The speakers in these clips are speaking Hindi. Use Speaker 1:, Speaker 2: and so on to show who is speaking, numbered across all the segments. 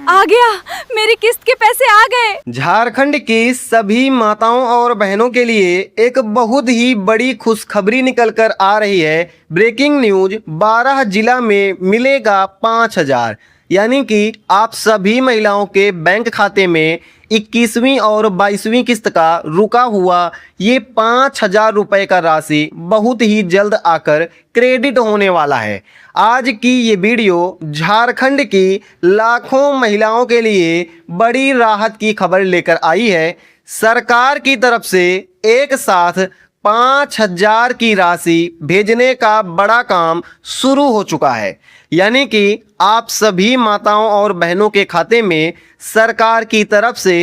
Speaker 1: आ गया, मेरी किस्त के पैसे आ गए।
Speaker 2: झारखंड की सभी माताओं और बहनों के लिए एक बहुत ही बड़ी खुशखबरी निकल कर आ रही है। ब्रेकिंग न्यूज, 12 जिला में मिलेगा 5,000, यानी कि आप सभी महिलाओं के बैंक खाते में 21वीं और 22वीं किस्त का रुका हुआ ये 5,000 रुपये का राशि बहुत ही जल्द आकर क्रेडिट होने वाला है। आज की ये वीडियो झारखंड की लाखों महिलाओं के लिए बड़ी राहत की खबर लेकर आई है। सरकार की तरफ से एक साथ 5,000 की राशि भेजने का बड़ा काम शुरू हो चुका है, यानी कि आप सभी माताओं और बहनों के खाते में सरकार की तरफ से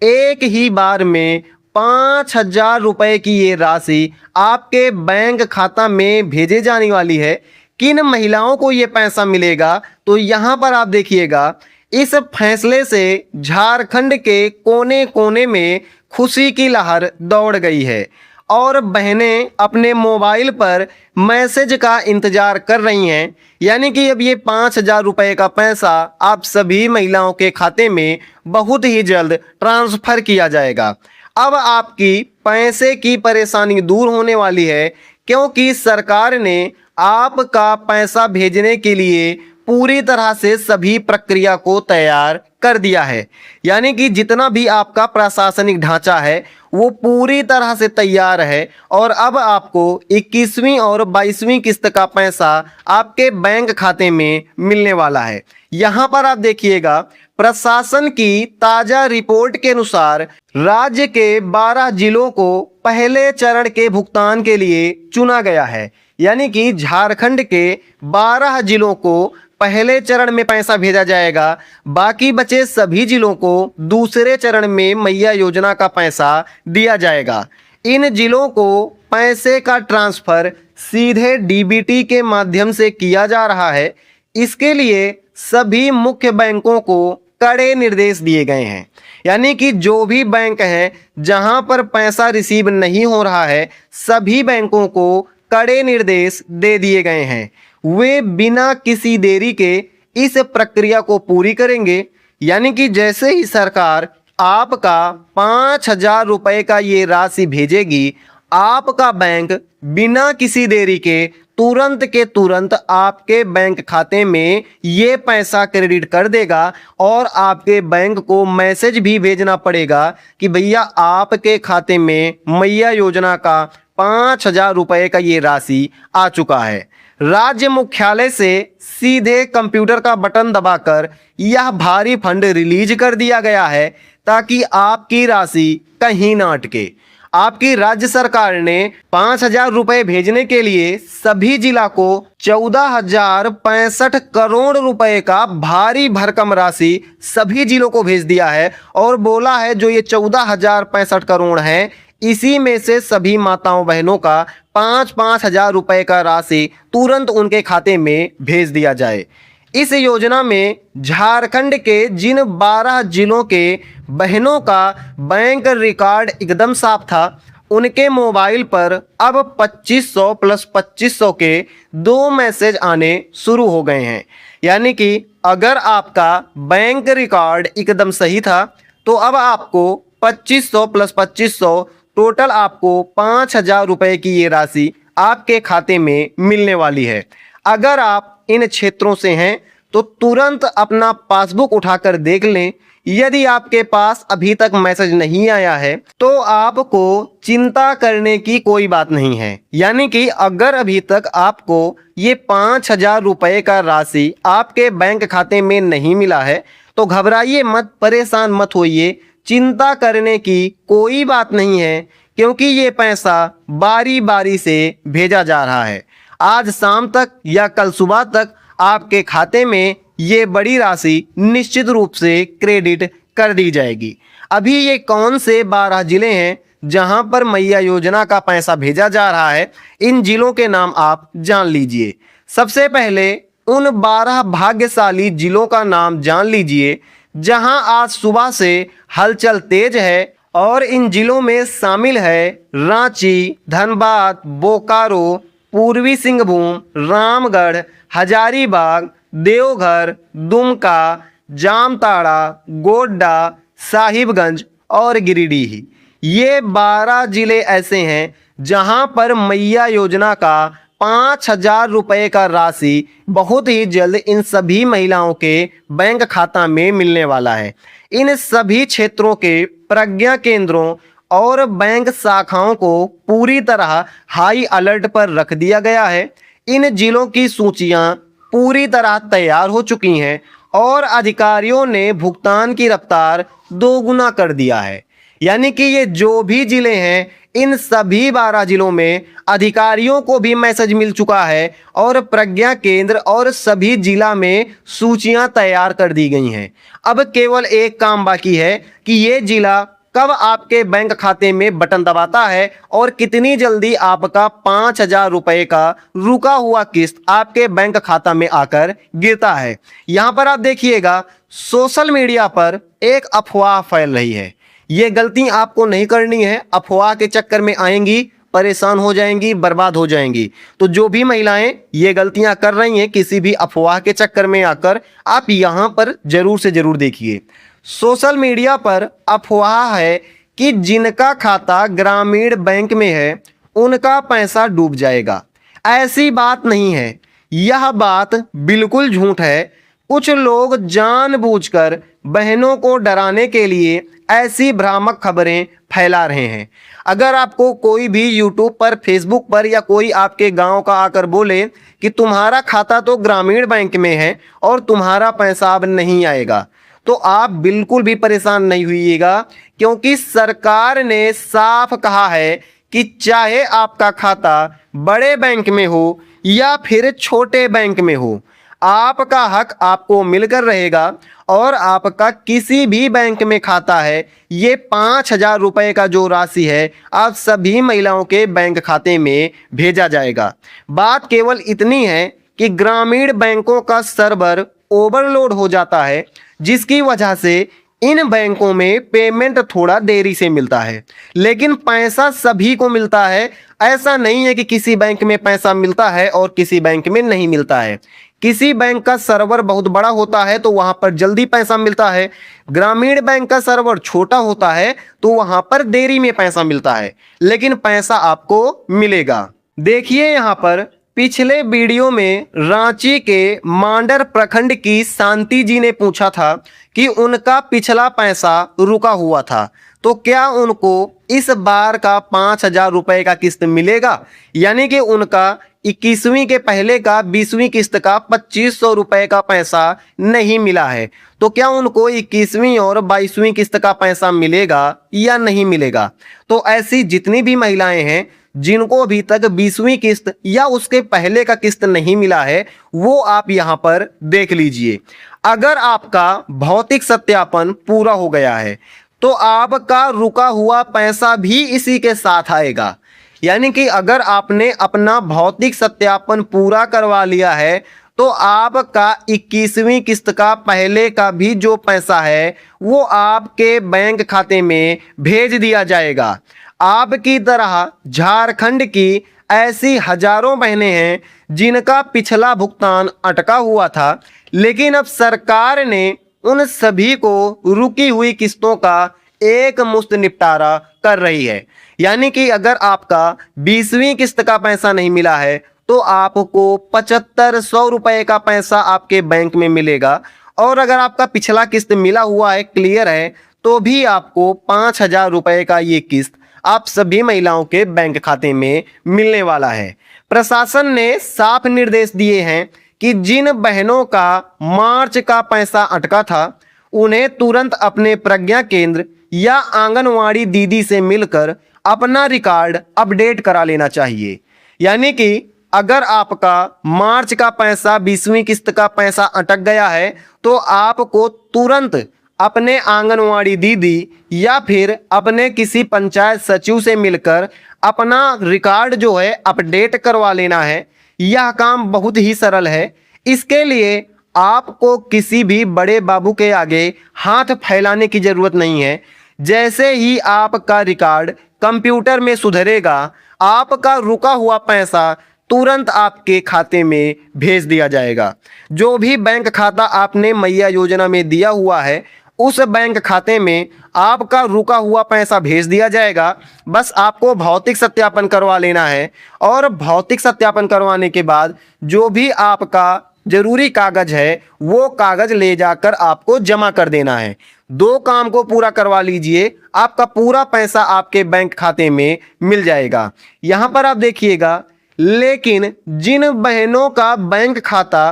Speaker 2: एक ही बार में 5,000 रुपये की ये राशि आपके बैंक खाता में भेजे जाने वाली है। किन महिलाओं को ये पैसा मिलेगा, तो यहाँ पर आप देखिएगा। इस फैसले से झारखंड के कोने कोने में खुशी की लहर दौड़ गई है और बहनें अपने मोबाइल पर मैसेज का इंतजार कर रही हैं, यानी कि अब ये 5,000 रुपये का पैसा आप सभी महिलाओं के खाते में बहुत ही जल्द ट्रांसफ़र किया जाएगा। अब आपकी पैसे की परेशानी दूर होने वाली है, क्योंकि सरकार ने आपका पैसा भेजने के लिए पूरी तरह से सभी प्रक्रिया को तैयार कर दिया है, यानी कि जितना भी आपका प्रशासनिक ढांचा है वो पूरी तरह से तैयार है और अब आपको 21वीं और 22वीं किस्त का पैसा आपके बैंक खाते में मिलने वाला है। यहाँ पर आप देखिएगा, प्रशासन की ताज़ा रिपोर्ट के अनुसार राज्य के 12 जिलों को पहले चरण के भुगतान के लिए चुना गया है, यानी कि झारखंड के 12 जिलों को पहले चरण में पैसा भेजा जाएगा। बाकी बचे सभी जिलों को दूसरे चरण में मैया योजना का पैसा दिया जाएगा। इन जिलों को पैसे का ट्रांसफ़र सीधे डीबीटी के माध्यम से किया जा रहा है। इसके लिए सभी मुख्य बैंकों को कड़े निर्देश दिए गए हैं, यानी कि जो भी बैंक हैं जहां पर पैसा रिसीव नहीं हो रहा है, सभी बैंकों को कड़े निर्देश दे दिए गए हैं। वे बिना किसी देरी के इस प्रक्रिया को पूरी करेंगे, यानी कि जैसे ही सरकार आपका 5,000 रुपये का ये राशि भेजेगी, आपका बैंक बिना किसी देरी के तुरंत के तुरंत आपके बैंक खाते में ये पैसा क्रेडिट कर देगा और आपके बैंक को मैसेज भी भेजना पड़ेगा कि भैया आपके खाते में मैया योजना का 5,000 रुपये का ये राशि आ चुका है। राज्य मुख्यालय से सीधे कंप्यूटर का बटन दबाकर यह भारी फंड रिलीज कर दिया गया है, ताकि आपकी राशि कहीं ना अटके। आपकी राज्य सरकार ने 5,000 रुपये भेजने के लिए सभी जिला को 14,065 करोड़ रुपए का भारी भरकम राशि सभी जिलों को भेज दिया है और बोला है जो ये 14,065 करोड़ हैं, इसी में से सभी माताओं बहनों का 5,000 रुपये का राशि तुरंत उनके खाते में भेज दिया जाए। इस योजना में झारखंड के जिन 12 जिलों के बहनों का बैंक रिकॉर्ड एकदम साफ था, उनके मोबाइल पर अब 2500 प्लस 2500 के 2 मैसेज आने शुरू हो गए हैं, यानी कि अगर आपका बैंक रिकॉर्ड एकदम सही था तो अब आपको 2500 प्लस 2500 टोटल आपको 5,000 रुपये की ये राशि आपके खाते में मिलने वाली है। अगर आप इन क्षेत्रों से हैं तो तुरंत अपना पासबुक उठाकर देख लें। यदि आपके पास अभी तक मैसेज नहीं आया है तो आपको चिंता करने की कोई बात नहीं है, यानी कि अगर अभी तक आपको ये 5,000 रुपये का राशि आपके बैंक खाते में नहीं मिला है तो घबराइए मत, परेशान मत होइए, चिंता करने की कोई बात नहीं है, क्योंकि ये पैसा बारी बारी से भेजा जा रहा है। आज शाम तक या कल सुबह तक आपके खाते में ये बड़ी राशि निश्चित रूप से क्रेडिट कर दी जाएगी। अभी ये कौन से 12 जिले हैं जहां पर मैया योजना का पैसा भेजा जा रहा है, इन जिलों के नाम आप जान लीजिए। सबसे पहले उन 12 भाग्यशाली जिलों का नाम जान लीजिए जहां आज सुबह से हलचल तेज है, और इन जिलों में शामिल है रांची, धनबाद, बोकारो, पूर्वी सिंहभूम, रामगढ़, हजारीबाग, देवघर, दुमका, जामताड़ा, गोड्डा, साहिबगंज और गिरिडीह। ये 12 जिले ऐसे हैं जहां पर मैया योजना का 5,000 रुपए का राशि बहुत ही जल्द इन सभी महिलाओं के बैंक खाता में मिलने वाला है। इन सभी क्षेत्रों के प्रज्ञा केंद्रों और बैंक शाखाओं को पूरी तरह हाई अलर्ट पर रख दिया गया है। इन जिलों की सूचियां पूरी तरह तैयार हो चुकी हैं और अधिकारियों ने भुगतान की रफ्तार दोगुना कर दिया है। यानी कि ये जो भी जिले हैं, इन सभी 12 जिलों में अधिकारियों को भी मैसेज मिल चुका है और प्रज्ञा केंद्र और सभी जिला में सूचियां तैयार कर दी गई हैं। अब केवल एक काम बाकी है कि ये जिला कब आपके बैंक खाते में बटन दबाता है और कितनी जल्दी आपका 5,000 रुपए का रुका हुआ किस्त आपके बैंक खाता में आकर गिरता है। यहां पर आप देखिएगा, सोशल मीडिया पर एक अफवाह फैल रही है। ये गलती आपको नहीं करनी है। अफवाह के चक्कर में आएंगी, परेशान हो जाएंगी, बर्बाद हो जाएंगी। तो जो भी महिलाएं ये गलतियां कर रही हैं किसी भी अफवाह के चक्कर में आकर, आप यहां पर जरूर से जरूर देखिए। सोशल मीडिया पर अफवाह है कि जिनका खाता ग्रामीण बैंक में है उनका पैसा डूब जाएगा। ऐसी बात नहीं है, यह बात बिल्कुल झूठ है। कुछ लोग जानबूझकर बहनों को डराने के लिए ऐसी भ्रामक खबरें फैला रहे हैं। अगर आपको कोई भी यूट्यूब पर, फेसबुक पर या कोई आपके गांव का आकर बोले कि तुम्हारा खाता तो ग्रामीण बैंक में है और तुम्हारा पैसा अब नहीं आएगा, तो आप बिल्कुल भी परेशान नहीं होइएगा, क्योंकि सरकार ने साफ कहा है कि चाहे आपका खाता बड़े बैंक में हो या फिर छोटे बैंक में हो, आपका हक आपको मिलकर रहेगा और आपका किसी भी बैंक में खाता है, ये 5,000 रुपए का जो राशि है आप सभी महिलाओं के बैंक खाते में भेजा जाएगा। बात केवल इतनी है कि ग्रामीण बैंकों का सर्वर ओवरलोड हो जाता है, जिसकी वजह से इन बैंकों में पेमेंट थोड़ा देरी से मिलता है, लेकिन पैसा सभी को मिलता है। ऐसा नहीं है कि किसी बैंक में पैसा मिलता है और किसी बैंक में नहीं मिलता है। किसी बैंक का सर्वर बहुत बड़ा होता है तो वहां पर जल्दी पैसा मिलता है, ग्रामीण बैंक का सर्वर छोटा होता है तो वहां पर देरी में पैसा मिलता है, लेकिन पैसा आपको मिलेगा। देखिए यहाँ पर पिछले वीडियो में रांची के मांडर प्रखंड की शांति जी ने पूछा था कि उनका पिछला पैसा रुका हुआ था, तो क्या उनको इस बार का 5,000 रुपए का किस्त मिलेगा। यानी कि उनका 21वीं के पहले का 20वीं किस्त का 2,500 रुपए का पैसा नहीं मिला है, तो क्या उनको 21वीं और 22वीं किस्त का पैसा मिलेगा या नहीं मिलेगा। तो ऐसी जितनी भी महिलाएं हैं जिनको अभी तक 20वीं किस्त या उसके पहले का किस्त नहीं मिला है, वो आप यहां पर देख लीजिए। अगर आपका भौतिक सत्यापन पूरा हो गया है तो आपका रुका हुआ पैसा भी इसी के साथ आएगा। यानी कि अगर आपने अपना भौतिक सत्यापन पूरा करवा लिया है तो आपका 21वीं किस्त का पहले का भी जो पैसा है वो आपके बैंक खाते में भेज दिया जाएगा। आपकी तरह झारखंड की ऐसी हजारों बहनें हैं जिनका पिछला भुगतान अटका हुआ था, लेकिन अब सरकार ने उन सभी को रुकी हुई किस्तों का एक मुश्त निपटारा कर रही है। यानी कि अगर आपका 20वीं किस्त का पैसा नहीं मिला है तो आपको 7,500 रुपए का पैसा आपके बैंक में मिलेगा, और अगर आपका पिछला किस्त मिला हुआ है, क्लियर है, तो भी आपको 5,000 रुपए का ये किस्त आप सभी महिलाओं के बैंक खाते में मिलने वाला है। प्रशासन ने साफ निर्देश दिए हैं कि जिन बहनों का मार्च का पैसा अटका था उन्हें तुरंत अपने प्रज्ञा केंद्र या आंगनवाड़ी दीदी से मिलकर अपना रिकॉर्ड अपडेट करा लेना चाहिए। यानी कि अगर आपका मार्च का पैसा 20वीं किस्त का पैसा अटक गया है तो आपको तुरंत अपने आंगनवाड़ी दीदी या फिर अपने किसी पंचायत सचिव से मिलकर अपना रिकॉर्ड जो है अपडेट करवा लेना है। यह काम बहुत ही सरल है। इसके लिए आपको किसी भी बड़े बाबू के आगे हाथ फैलाने की जरूरत नहीं है। जैसे ही आपका रिकॉर्ड कंप्यूटर में सुधरेगा, आपका रुका हुआ पैसा तुरंत आपके खाते में भेज दिया जाएगा। जो भी बैंक खाता आपने मैया योजना में दिया हुआ है उस बैंक खाते में आपका रुका हुआ पैसा भेज दिया जाएगा। बस आपको भौतिक सत्यापन करवा लेना है और भौतिक सत्यापन करवाने के बाद जो भी आपका जरूरी कागज है वो कागज ले जाकर आपको जमा कर देना है। 2 काम को पूरा करवा लीजिए, आपका पूरा पैसा आपके बैंक खाते में मिल जाएगा। यहां पर आप देखिएगा, लेकिन जिन बहनों का बैंक खाता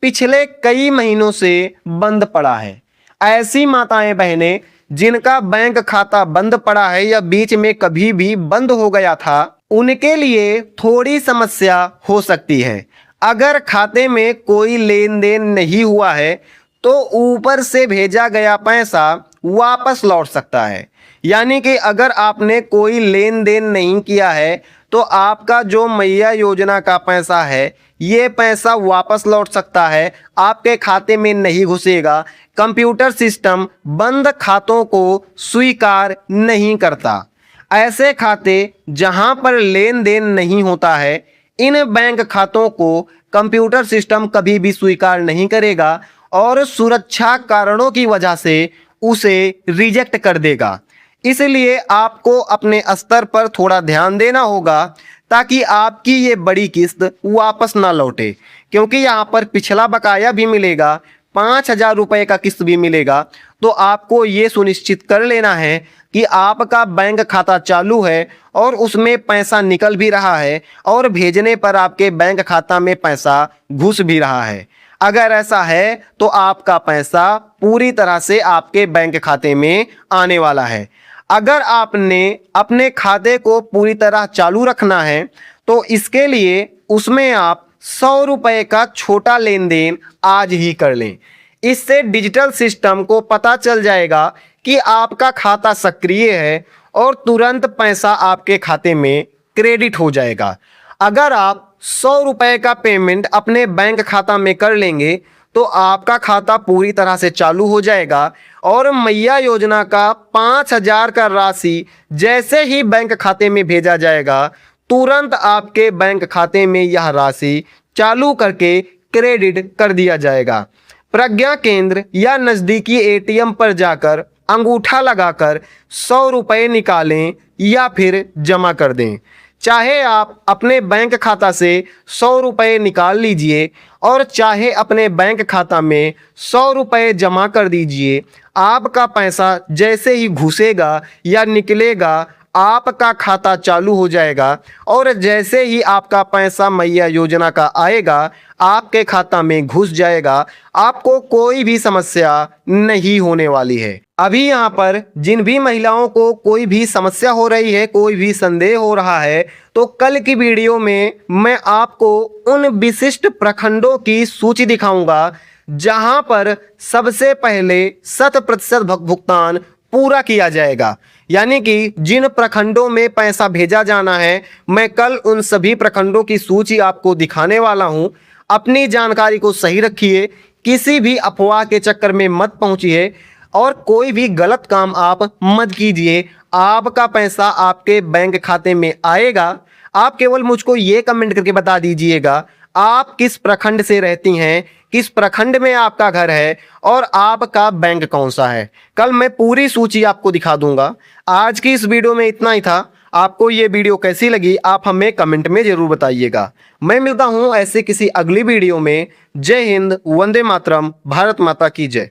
Speaker 2: पिछले कई महीनों से बंद पड़ा है, ऐसी माताएं बहनें जिनका बैंक खाता बंद पड़ा है या बीच में कभी भी बंद हो गया था, उनके लिए थोड़ी समस्या हो सकती है। अगर खाते में कोई लेन देन नहीं हुआ है तो ऊपर से भेजा गया पैसा वापस लौट सकता है। यानी कि अगर आपने कोई लेन देन नहीं किया है तो आपका जो मैया योजना का पैसा है ये पैसा वापस लौट सकता है, आपके खाते में नहीं घुसेगा। कंप्यूटर सिस्टम बंद खातों को स्वीकार नहीं करता। ऐसे खाते जहां पर लेन देन नहीं होता है, इन बैंक खातों को कंप्यूटर सिस्टम कभी भी स्वीकार नहीं करेगा और सुरक्षा कारणों की वजह से उसे रिजेक्ट कर देगा। इसलिए आपको अपने स्तर पर थोड़ा ध्यान देना होगा ताकि आपकी ये बड़ी किस्त वापस ना लौटे, क्योंकि यहाँ पर पिछला बकाया भी मिलेगा, 5,000 रुपये का किस्त भी मिलेगा। तो आपको ये सुनिश्चित कर लेना है कि आपका बैंक खाता चालू है और उसमें पैसा निकल भी रहा है और भेजने पर आपके बैंक खाता में पैसा घुस भी रहा है। अगर ऐसा है तो आपका पैसा पूरी तरह से आपके बैंक खाते में आने वाला है। अगर आपने अपने खाते को पूरी तरह चालू रखना है तो इसके लिए उसमें आप 100 रुपये का छोटा लेन देन आज ही कर लें। इससे डिजिटल सिस्टम को पता चल जाएगा कि आपका खाता सक्रिय है और तुरंत पैसा आपके खाते में क्रेडिट हो जाएगा। अगर आप 100 रुपये का पेमेंट अपने बैंक खाता में कर लेंगे तो आपका खाता पूरी तरह से चालू हो जाएगा और मैया योजना का 5,000 का राशि जैसे ही बैंक खाते में भेजा जाएगा, तुरंत आपके बैंक खाते में यह राशि चालू करके क्रेडिट कर दिया जाएगा। प्रज्ञा केंद्र या नज़दीकी एटीएम पर जाकर अंगूठा लगाकर 100 रुपये निकालें या फिर जमा कर दें। चाहे आप अपने बैंक खाता से 100 रुपये निकाल लीजिए और चाहे अपने बैंक खाता में 100 रुपये जमा कर दीजिए। आपका पैसा जैसे ही घुसेगा या निकलेगा, आपका खाता चालू हो जाएगा और जैसे ही आपका पैसा मैया योजना का आएगा, आपके खाता में घुस जाएगा। आपको कोई भी समस्या नहीं होने वाली है। अभी यहाँ पर जिन भी महिलाओं को कोई भी समस्या हो रही है, कोई भी संदेह हो रहा है, तो कल की वीडियो में मैं आपको उन विशिष्ट प्रखंडों की सूची दिखाऊंगा जहां पर सबसे पहले 100% भुगतान पूरा किया जाएगा। यानी कि जिन प्रखंडों में पैसा भेजा जाना है, मैं कल उन सभी प्रखंडों की सूची आपको दिखाने वाला हूं। अपनी जानकारी को सही रखिए, किसी भी अफवाह के चक्कर में मत पहुंचिए और कोई भी गलत काम आप मत कीजिए। आपका पैसा आपके बैंक खाते में आएगा। आप केवल मुझको ये कमेंट करके बता दीजिएगा आप किस प्रखंड से रहती हैं, किस प्रखंड में आपका घर है और आपका बैंक कौन सा है। कल मैं पूरी सूची आपको दिखा दूंगा। आज की इस वीडियो में इतना ही था। आपको ये वीडियो कैसी लगी आप हमें कमेंट में जरूर बताइएगा। मैं मिलता हूं ऐसे किसी अगली वीडियो में। जय हिंद, वंदे मातरम, भारत माता की जय।